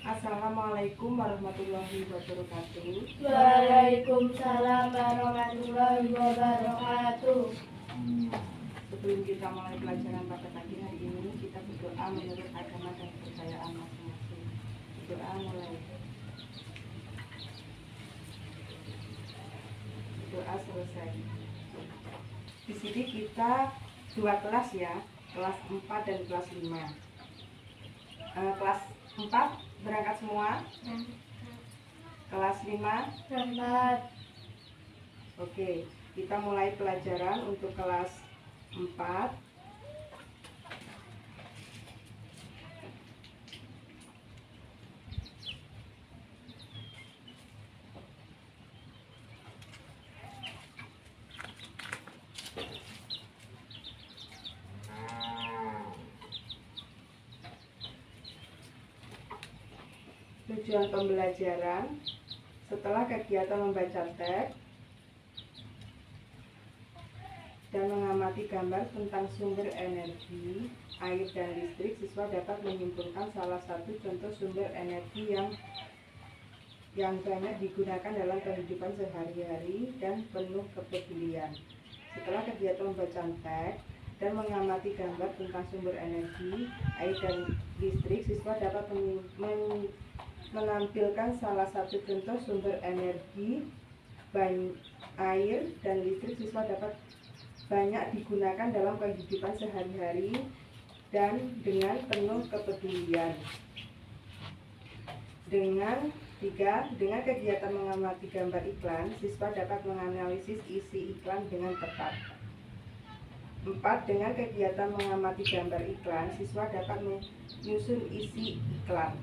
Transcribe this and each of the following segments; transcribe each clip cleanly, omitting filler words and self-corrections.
Assalamualaikum warahmatullahi wabarakatuh. Waalaikumsalam warahmatullahi wabarakatuh. Sebelum kita mulai pelajaran pada pagi hari ini, kita berdoa menurut agama dan kepercayaan masing-masing. Doa mulai. Doa selesai. Di sini kita dua kelas ya, kelas 4 dan kelas 5. Kelas 4 berangkat semua. Kelas 5 Selamat. Oke, kita mulai pelajaran untuk kelas 4. Tujuan pembelajaran setelah kegiatan membaca teks dan mengamati gambar tentang sumber energi, air dan listrik, siswa dapat menyimpulkan salah satu contoh sumber energi yang banyak digunakan dalam kehidupan sehari-hari dan penuh kepedulian. Setelah kegiatan membaca teks dan mengamati gambar tentang sumber energi, air dan listrik, siswa dapat menampilkan salah satu contoh sumber energi, air dan listrik, siswa dapat banyak digunakan dalam kehidupan sehari-hari dan dengan penuh kepedulian. Dengan kegiatan mengamati gambar iklan, siswa dapat menganalisis isi iklan dengan tepat. 4. Dengan kegiatan mengamati gambar iklan, siswa dapat menyusun isi iklan.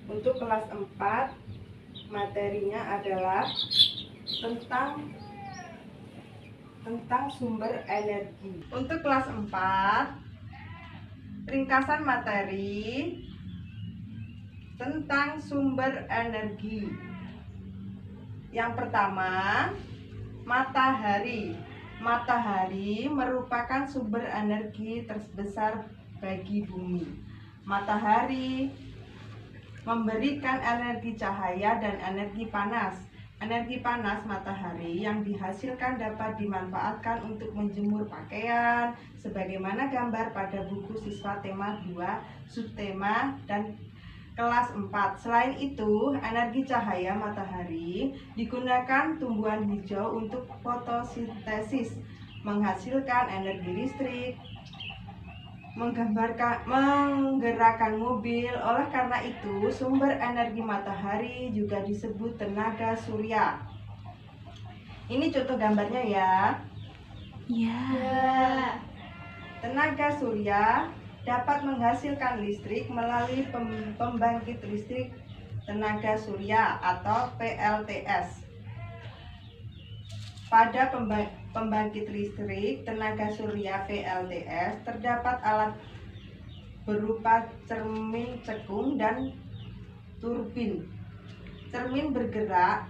Untuk kelas 4, materinya adalah tentang sumber energi. Untuk kelas 4, ringkasan materi tentang sumber energi. Yang pertama, matahari. Matahari merupakan sumber energi terbesar bagi bumi. Matahari memberikan energi cahaya dan energi panas. Energi panas matahari yang dihasilkan dapat dimanfaatkan untuk menjemur pakaian, sebagaimana gambar pada buku siswa tema 2, subtema dan kelas 4. Selain itu, energi cahaya matahari digunakan tumbuhan hijau untuk fotosintesis, menghasilkan energi listrik, menggerakkan mobil. Oleh karena itu, sumber energi matahari juga disebut tenaga surya. Ini contoh gambarnya ya. Ya. Tenaga surya dapat menghasilkan listrik melalui pembangkit listrik tenaga surya atau PLTS. Pada pembangkit listrik tenaga surya PLTS terdapat alat berupa cermin cekung dan turbin. Cermin bergerak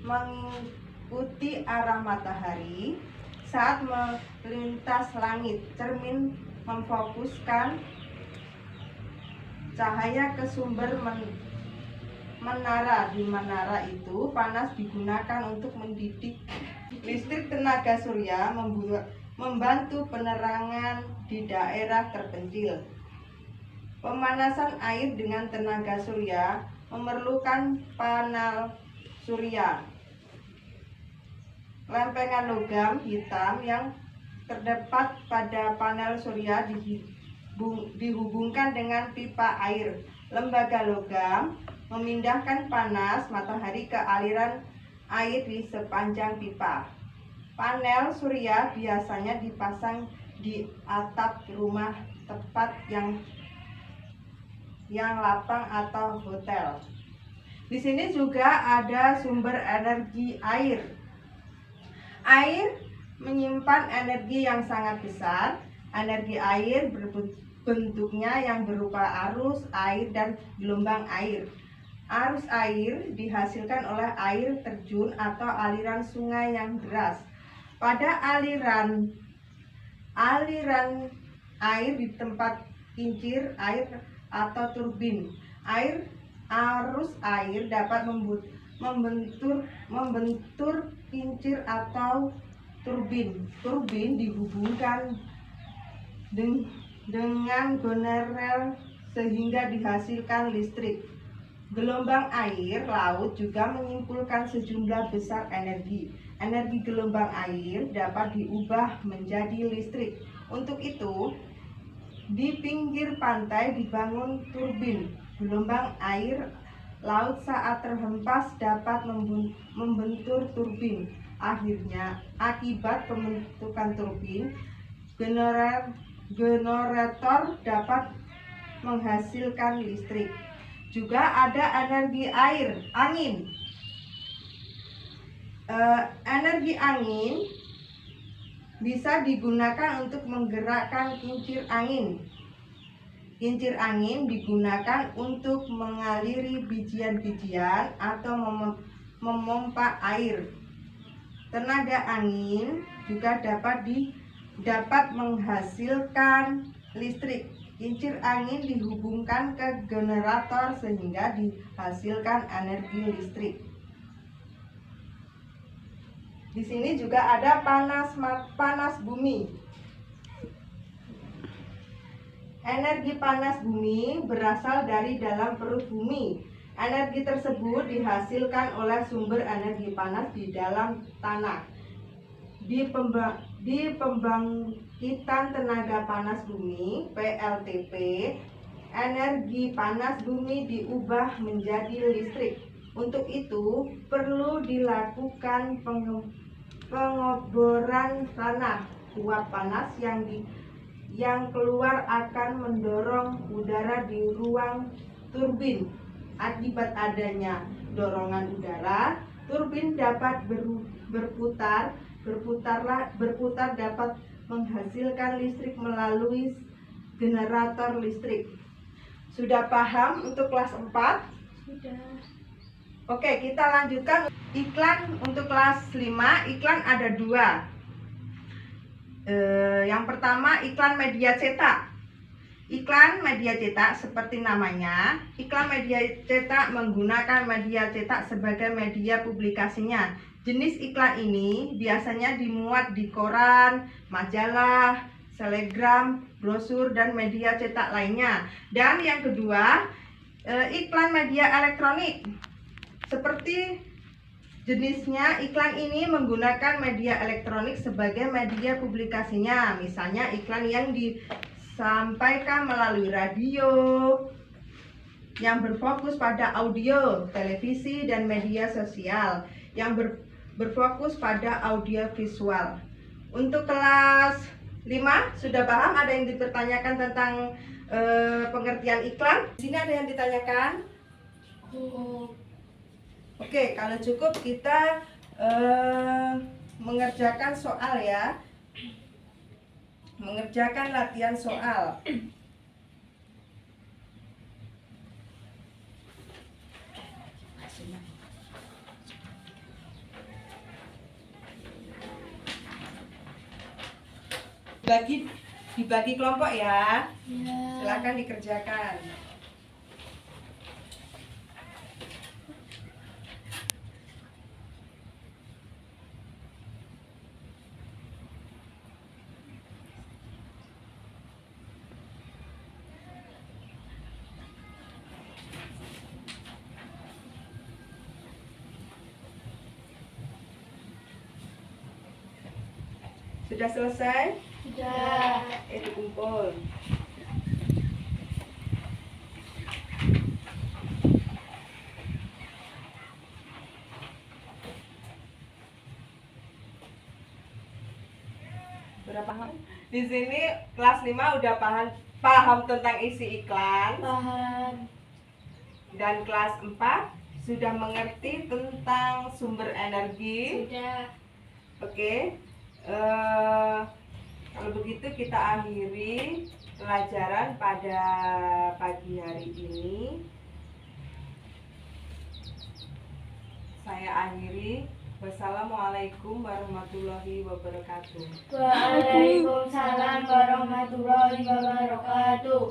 mengikuti arah matahari saat melintas langit. Cermin memfokuskan cahaya ke sumber menara. Di menara itu panas digunakan untuk mendidik listrik. Tenaga surya membantu penerangan di daerah terpencil. Pemanasan air dengan tenaga surya memerlukan panel surya. Lempengan logam hitam yang terdapat pada panel surya dihubungkan dengan pipa air. Lembaga logam memindahkan panas matahari ke aliran air di sepanjang pipa. Panel surya biasanya dipasang di atap rumah, tempat yang lapang atau hotel. Di sini juga ada sumber energi air. Air menyimpan energi yang sangat besar. Energi air bentuknya yang berupa arus air dan gelombang air. Arus air dihasilkan oleh air terjun atau aliran sungai yang deras. Pada aliran aliran air di tempat kincir air atau turbin. Arus air dapat membentur kincir atau turbin. Turbin dihubungkan dengan generator sehingga dihasilkan listrik. Gelombang air laut juga menyimpulkan sejumlah besar energi. Energi gelombang air dapat diubah menjadi listrik. Untuk itu, di pinggir pantai dibangun turbin. Gelombang air laut saat terhempas dapat membentur turbin. Akhirnya, akibat pembentukan turbin, generator dapat menghasilkan listrik. Juga ada energi angin. Energi angin bisa digunakan untuk menggerakkan kincir angin. Kincir angin digunakan untuk mengaliri bijian-bijian atau memompa air. Tenaga angin juga dapat menghasilkan listrik. Kincir angin dihubungkan ke generator sehingga dihasilkan energi listrik. Di sini juga ada panas bumi. Energi panas bumi berasal dari dalam perut bumi. Energi tersebut dihasilkan oleh sumber energi panas di dalam tanah. Di pembangkitan tenaga panas bumi (PLTP), energi panas bumi diubah menjadi listrik. Untuk itu, perlu dilakukan pengeboran tanah. Uap panas yang keluar akan mendorong udara di ruang turbin. Akibat adanya dorongan udara, turbin dapat berputar dapat menghasilkan listrik melalui generator listrik. Sudah paham untuk kelas 4? Sudah. Oke, kita lanjutkan iklan untuk kelas 5. Iklan ada 2. Yang pertama, iklan media cetak. Iklan media cetak seperti namanya, iklan media cetak menggunakan media cetak sebagai media publikasinya. Jenis iklan ini biasanya dimuat di koran, majalah, selegram, brosur, dan media cetak lainnya. Dan yang kedua, iklan media elektronik. Seperti jenisnya, iklan ini menggunakan media elektronik sebagai media publikasinya. Misalnya iklan yang disampaikan melalui radio, yang berfokus pada audio, televisi, dan media sosial, yang berfokus pada audio visual. Untuk kelas 5 sudah paham? Ada yang dipertanyakan tentang pengertian iklan? Di sini ada yang ditanyakan? Oke, kalau cukup kita mengerjakan soal ya. Mengerjakan latihan soal. Dibagi kelompok ya. Silakan dikerjakan. Sudah selesai? Sudah. Dikumpul. Berapa? Di sini kelas 5 udah paham tentang isi iklan. Paham. Dan kelas 4 sudah mengerti tentang sumber energi. Sudah. Oke. Kalau begitu kita akhiri pelajaran pada pagi hari ini. Saya akhiri. Wassalamualaikum warahmatullahi wabarakatuh. Waalaikumsalam warahmatullahi wabarakatuh.